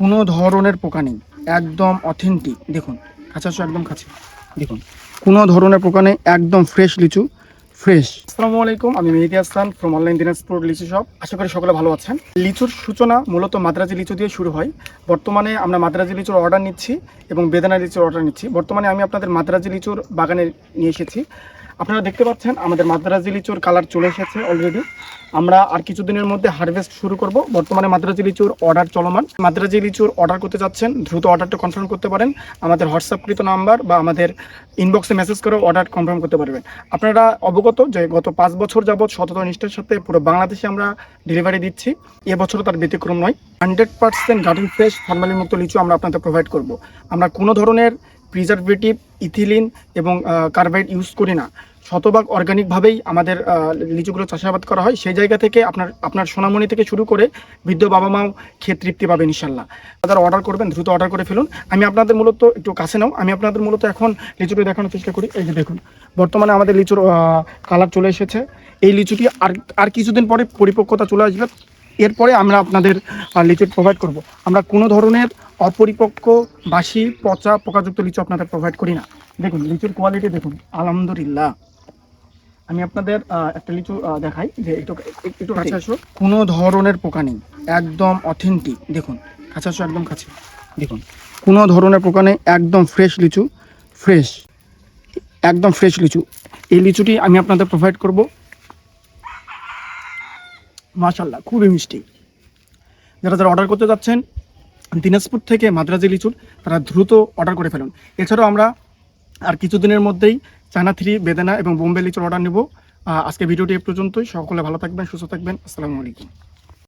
কোনো ধরনের পোকা নেই, একদম অথেন্টিক। দেখুন কাছে আসো, একদম কাছে দেখুন, কোনো ধরনের পোকা নেই, একদম ফ্রেশ লিচু, ফ্রেশ। আসসালামু আলাইকুম, আমি মেহেদি হাসান ফ্রম অনলাইন দিনাজপুর লিচু শপ। আশা করি সকলে ভালো আছেন। লিচুর সূচনা মূলত মাদ্রাজি লিচু দিয়ে শুরু হয়। বর্তমানে আমরা মাদ্রাজি লিচুর অর্ডার নিচ্ছি এবং বেদানা লিচুর অর্ডার নিচ্ছি। বর্তমানে আমি আপনাদের মাদ্রাজি লিচুর বাগানে নিয়ে এসেছি। আপনারা দেখতে পাচ্ছেন আমাদের মাদ্রাজি লিচুর কালার চলে এসেছে অলরেডি। আমরা আর কিছুদিনের মধ্যে হারভেস্ট শুরু করব। বর্তমানে মাদ্রাজি লিচুর অর্ডার চলমান। মাদ্রাজি লিচুর অর্ডার করতে যাচ্ছেন, দ্রুত অর্ডারটা কনফার্ম করতে পারেন। আমাদের হোয়াটসঅ্যাপকৃত নাম্বার বা আমাদের ইনবক্সে মেসেজ করে অর্ডার কনফার্ম করতে পারবেন। আপনারা অবগত যে গত 5 বছর যাবৎ সততা নিষ্ঠার সাথে পুরো বাংলাদেশে আমরা ডেলিভারি দিচ্ছি। এবছরও তার ব্যতিক্রম নয়। 100% গার্ডেন ফ্রেশ ফরমালিন মুক্ত লিচু আমরা আপনাদের প্রোভাইড করব। আমরা কোনো ধরনের প্রিজারভেটিভ, ইথিলিন এবং কার্বাইড ইউজ করি না। শতভাগ অর্গানিকভাবেই আমাদের লিচুগুলো চাষাবাদ করা হয়। সেই জায়গা থেকে আপনার সোনামণি থেকে শুরু করে বৃদ্ধ বাবা মাও খেয়ে তৃপ্তি পাবেন ইনশাল্লাহ। যারা অর্ডার করবেন দ্রুত অর্ডার করে ফেলুন। আমি আপনাদের মূলত একটু কাছে নাও, আমি আপনাদের মূলত এখন লিচুটি দেখানোর চেষ্টা করি। এই যে দেখুন, বর্তমানে আমাদের লিচুর কালার চলে এসেছে। এই লিচুটি আর কিছুদিন পরে পরিপক্কতা চলে আসবে। এরপরে আমরা আপনাদের লিচু প্রোভাইড করব। আমরা কোনো ধরনের অপরিপক্ক, বাসি, পচা, পোকাযুক্ত লিচু আপনাদের প্রোভাইড করি না। দেখুন লিচুর কোয়ালিটি দেখুন, আলহামদুলিল্লাহ। আমি আপনাদের একটা লিচু দেখাই, যে একটু কাছে আসো। কোনো ধরনের পোকা নেই, একদম অথেন্টিক। দেখুন কাছে আসো, একদম কাছে দেখুন, কোনো ধরনের পোকা নেই, একদম ফ্রেশ লিচু, ফ্রেশ, একদম ফ্রেশ লিচু। এই লিচুটি আমি আপনাদের প্রোভাইড করব। মাশাআল্লাহ, খুবই মিষ্টি। যারা অর্ডার করতে যাচ্ছেন দিনাজপুর থেকে মাদ্রাজি লিচুর, তারা দ্রুত অর্ডার করে ফেলুন। এছাড়াও আমরা আর কিছুদিনের মধ্যেই চায়না 3, বেদানা এবং বোম্বে লিচুর অর্ডার নেব। আজকে ভিডিওটি এ পর্যন্তই। সকলে ভালো থাকবেন, সুস্থ থাকবেন। আসসালামু আলাইকুম।